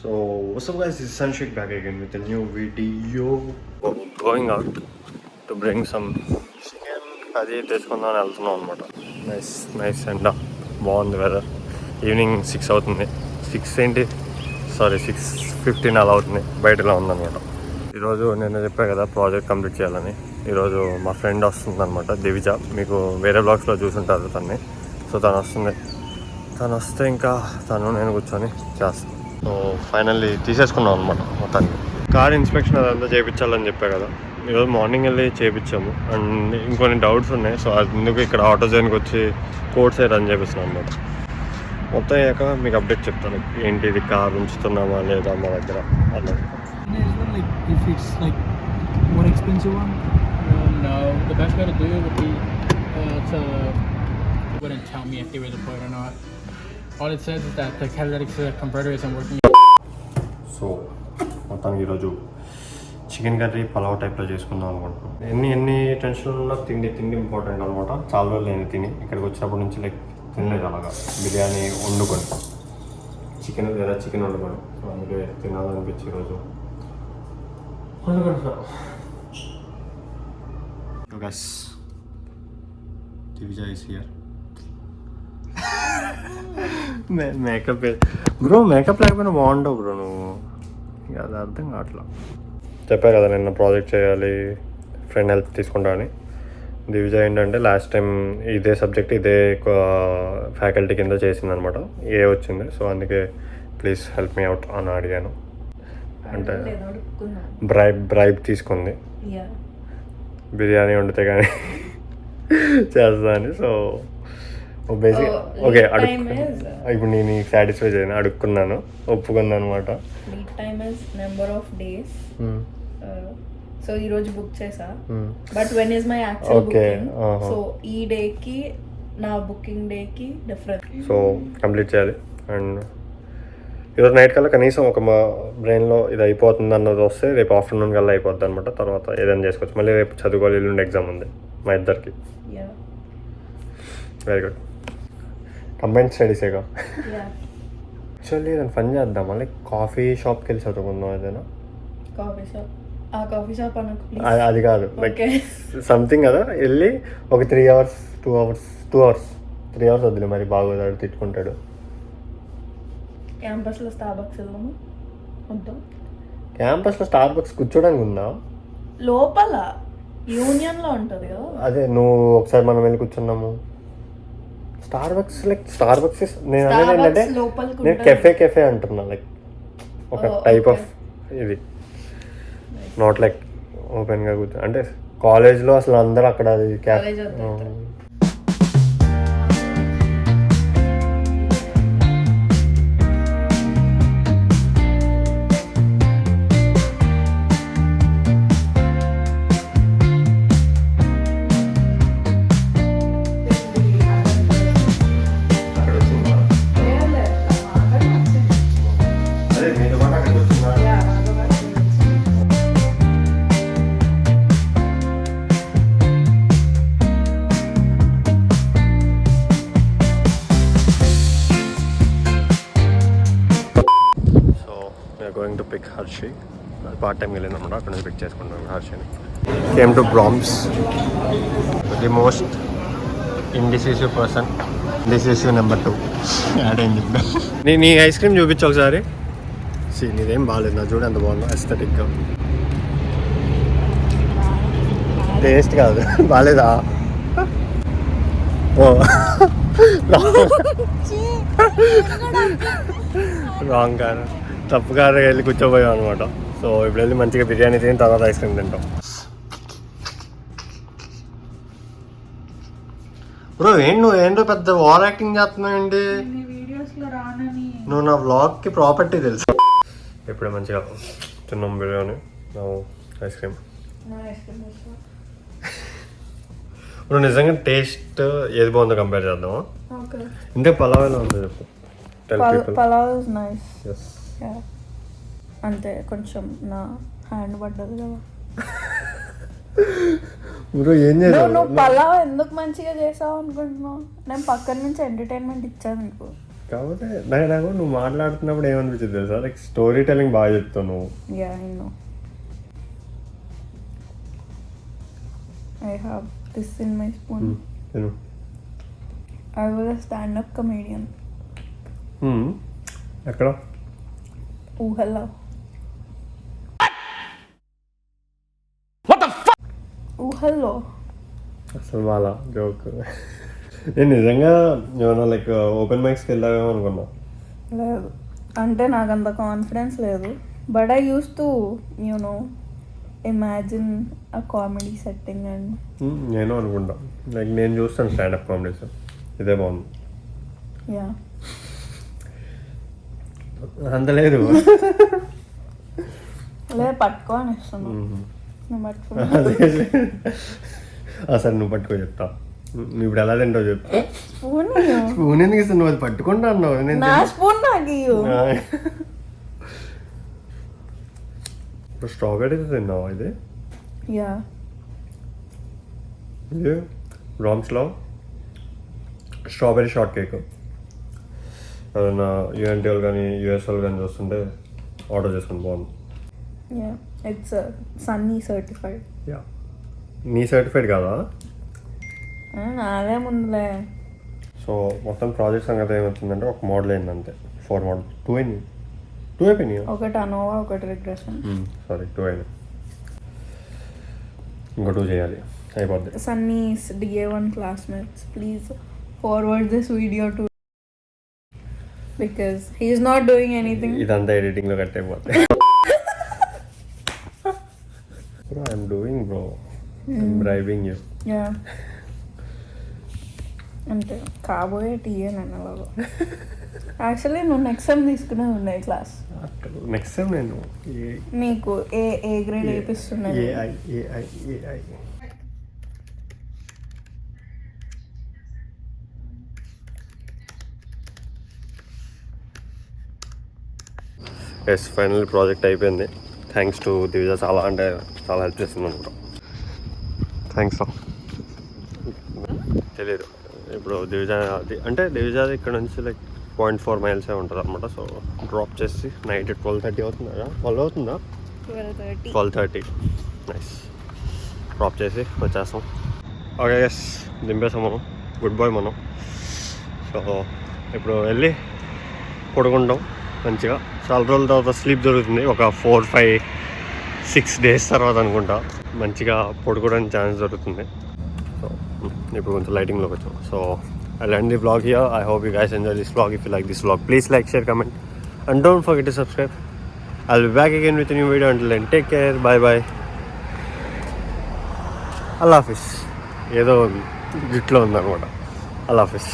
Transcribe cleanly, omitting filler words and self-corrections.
So, what's up guys, this is Sanshik back again with a new video. Going out to bring some chicken అది తెచ్చుకుందామని వెళ్తున్నాం అనమాట. Nice ఎండ బాగుంది weather. Evening 6 అవుతుంది. 6:15 అలా అవుతుంది. బయట ఇలా ఉందన్నమాట. ఈరోజు నేను చెప్పాను కదా ప్రాజెక్ట్ కంప్లీట్ చేయాలని. ఈరోజు మా ఫ్రెండ్ వస్తుంది అనమాట, దివిజ. మీకు వేరే బ్లాగ్స్లో చూసుంటారు తన్ని. సో తను వస్తుంది. తను వస్తే ఇంకా తను నేను కూర్చొని చేస్తాను. సో ఫైనల్లీ తీసేసుకున్నాం అనమాట మొత్తానికి. కార్ ఇన్స్పెక్షన్ అదంతా చేయించాలని చెప్పా కదా, ఈరోజు మార్నింగ్ వెళ్ళి చేయించాము. అండ్ ఇంకొన్ని డౌట్స్ ఉన్నాయి. సో అందుకు ఇక్కడ ఆటోజైన్కి వచ్చి కోడ్ సైడ్ అని చేపిస్తున్నాను అనమాట. మొత్తం అయ్యాక మీకు అప్డేట్ చెప్తాను, ఏంటి ఇది కార్ ఉంచుతున్నామా లేదా మా దగ్గర అన్నది. Wouldn't tell me if they were deployed or not. All it says is that the catalytic converter isn't working. So మొత్తానికి ఈరోజు చికెన్ కర్రీ పలావ్ టైప్లో చేసుకుందాం అనుకుంటున్నాం. ఎన్ని టెన్షన్లు ఉన్నా తిండి ఇంపార్టెంట్ అనమాట. చాలా రోజులు నేను తిని ఇక్కడికి వచ్చినప్పటి నుంచి తినలేదు అలాగా బిర్యానీ వండుకొని, చికెన్ వండుకొని. సో అందుకే తినాలనిపించి ఈరోజు వండుకుంటున్నాం. Divija is here. Makeup bro, makeup లేకపోయినా బాగుంటావు బ్రో నువ్వు. ఇక అది అర్థం కావట్లా. చెప్పా కదా నిన్న ప్రాజెక్ట్ చేయాలి, ఫ్రెండ్ హెల్ప్ తీసుకుంటా అని. దివిజ ఏంటంటే లాస్ట్ టైం ఇదే సబ్జెక్ట్ ఇదే ఫ్యాకల్టీ కింద చేసిందనమాట, ఏ వచ్చింది. సో అందుకే ప్లీజ్ హెల్ప్ మీ అవుట్ అని అడిగాను. అంటే బ్రైబ్ తీసుకుంది బిర్యానీ వండితే కానీ చేస్తా అని. సో బేసిక్ ఓకే ఇప్పుడు నేను సాటిస్ఫై చేయను, అడుక్కున్నాను, ఒప్పుకున్నాను అనమాట. సో ఈ రోజు బుక్ చేసా, but when is my actual booking. So ఈ డే కి నా బుకింగ్ డే కి డిఫరెంట్. సో కంప్లీట్ చేయాలి. అండ్ ఈరోజు నైట్ కల్లా కనీసం ఒక మా బ్రెయిన్లో ఇది అయిపోతుంది అన్నది వస్తే రేపు ఆఫ్టర్నూన్ కల్లా అయిపోద్ది అనమాట. తర్వాత ఏదైనా చేసుకోవచ్చు. మళ్ళీ రేపు చదువుకోవాలి, ఎల్లుండి ఎగ్జామ్ ఉంది మా ఇద్దరికి. Very good. కంబైన్డ్ స్టడీసేగా. యాక్చువల్లీ దాన్ని పని చేద్దాం, మళ్ళీ కాఫీ షాప్కి వెళ్ళి చదువుకుందాం. ఏదైనా కాఫీ షాప్ అది కాదు, లైక్ సంథింగ్ కదా. వెళ్ళి ఒక 3 hours 2 hours వద్దులే, మరి బాగోదాడు, తిట్టుకుంటాడు. క్యాంపస్లో స్టార్బక్స్ వెళ్దాము. క్యాంపస్లో స్టార్బక్స్ కూర్చోడానికి ఉందా? లోపల యూనియన్లో ఉంటుంది కదా. అదే నువ్వు ఒకసారి మనం వెళ్ళి కూర్చున్నాము. స్టార్బక్స్ నేను అనేది ఏంటంటే నేను కెఫే అంటున్నా, లైక్ ఒక టైప్ ఆఫ్ ఇది, నాట్ లైక్ ఓపెన్గా కూర్చో. అంటే కాలేజ్లో అసలు అందరూ అక్కడ అది cafe. Going to pick Harshi. Part టైంకి వెళ్ళిందన్నమాట, అక్కడ నుంచి పిక్ చేసుకుంటాం హర్షిని. కేమ్ టు బ్రామ్స్, the most indecisive person. Indecisive number 2 add అయింది. నీ ఐస్ క్రీమ్ చూపించు ఒకసారి. నీదేం బాగాలేదు, నా చూడు ఎంత బాగుందో ఎస్థెటిక్గా. టేస్ట్ కాదు, బాగాలేదా? ఓ రాంగ్ కాదు, తప్పుగా వెళ్ళి కూర్చోపోయాం అనమాట. సో ఇప్పుడు వెళ్ళి మంచిగా బిర్యానీ తిని తర్వాత ఐస్ క్రీమ్ తింటాం. బ్రో ఏంటో పెద్ద ఓవర్ యాక్టింగ్ చేస్తున్నావు ఏంటి? నువ్వు నా వ్లాగ్కి ప్రాపర్టీ తెలుసు. ఇప్పుడే మంచిగా తిన్నాం బిర్యానీ, ఐస్ క్రీమ్. నువ్వు నిజంగా టేస్ట్ ఏది బాగుందో కంపేర్ చేద్దామా? ఇంతే పలావ్ ఎలా ఉందో చెప్పు. Pulao is nice. అంతే, కొంచెం నా హ్యాండ్ పడ్డది కదా. నువ్వు పలావ్ ఎందుకు మంచిగా చేసావు అనుకుంటున్నావు? నేను పక్కన నుంచి ఎంటర్టైన్మెంట్ ఇచ్చాను నీకు. కాకపోతే నాకు నువ్వు మాట్లాడుతున్నప్పుడు ఏమనిపించింది తెలుసా, లైక్ స్టోరీ టెలింగ్ బాగా చెప్తావు నువ్వు. Yeah I know. I have this in my spoon. I was a stand-up comedian. ఎక్కడ? ఊహల్లో. ఊహల్లో. అసలు వాళ్ళ జోక్. నేను నిజంగా ఏమన్నా లైక్ ఓపెన్ మైక్స్కి వెళ్ళావేమో అనుకున్నా. లేదు అంటే నాకు అంత కాన్ఫిడెన్స్ లేదు, but I use to imagine a comedy setting and. నేను అనుకుంటా లైక్ నేను చూస్తాను స్టాండప్ కామెడీస్, ఇదే బాగుంది. యా అంత లేదు. లేదు పట్టుకోని ఇస్తున్నా. నువ్వు పట్టుకో. సరే నువ్వు పట్టుకో చెప్తా. నువ్వు ఇప్పుడు ఎలా తింటావు చెప్పు. స్పూన్ స్పూన్ ఎందుకు ఇస్తాను, నువ్వు అది పట్టుకుంటా అన్నావు. నా స్పూన్ నాకు ఇవ్వు. ఇప్పుడు స్ట్రాబెరీ తిన్నావా? ఇది యా ఇది రామ్స్లో స్ట్రాబెరీ షార్ట్ కేక్. ఏదైనా యూఎన్టీ వాళ్ళు కానీ యూఎస్ వాళ్ళు కానీ చూస్తుంటే ఆర్డర్ చేసుకుని బాగుంది. Yeah it's Sunny certified. Yeah నీ సర్టిఫైడ్ కాదా? నాదే ముందులే. సో మొత్తం ప్రాజెక్ట్ సంగతి ఏమవుతుందంటే ఒక మోడల్ అయింది అంతే. 4 మోడల్ 2 అయినాయి. 2 అయిపోయినాయి. ఒకటి అనోవా ఒకటి రిగ్రెషన్. సారీ 2 అయినాయి, ఇంకో 2 చేయాలి అయిపోద్ది. Sunny's DA1 classmates, please forward this video to, because he is not doing anything. ఇదంతా ఎడిటింగ్లో కట్ అయిపోద్ది. Bro, I'm doing bro. I'm bribing you. Yeah. అంటే కాబోయే టీఏ నన్ను అలాగా. యాక్చువల్లీ నువ్వు నెక్స్ట్ టైం తీసుకునే ఉన్నాయి క్లాస్. నెక్స్ట్ టైం నేను నీకు ఏ గ్రేడ్ వేపిస్తున్నాను. ఏఐ ఎస్ ఫైనల్ ప్రాజెక్ట్ అయిపోయింది. థ్యాంక్స్ టు దివిజ, చాలా అంటే చాలా హెల్ప్ చేస్తుంది అనుకుంటా. థ్యాంక్స్ రా. తెలియదు ఇప్పుడు దివిజ అంటే దివిజాది ఇక్కడ నుంచి లైక్ 0.4 మైల్సే ఉంటుంది అనమాట. సో డ్రాప్ చేసి నైట్ 12:30 అవుతుందా? 12 అవుతుందా? 12:30. నైస్. డ్రాప్ చేసి వచ్చేస్తాం. ఓకే ఎస్ దింపేసాం మనం. గుడ్ బాయ్ మనం. సో ఇప్పుడు వెళ్ళి పడుకుంటాం మంచిగా. చాలా రోజుల తర్వాత స్లీప్ దొరుకుతుంది, ఒక 4-5-6 డేస్ తర్వాత అనుకుంటా మంచిగా పడుకోవడానికి ఛాన్స్ దొరుకుతుంది. సో ఇప్పుడు కొంచెం లైటింగ్లోకి వచ్చాం. So I'll end the vlog here. I hope you guys enjoy this vlog. If you like this vlog, please like, share, comment, and don't forget to subscribe. I'll be back again with a new video. Until then, take care. Bye bye. Allah Hafiz. ఏదో గిట్లో ఉందన్నమాట. Allah Hafiz.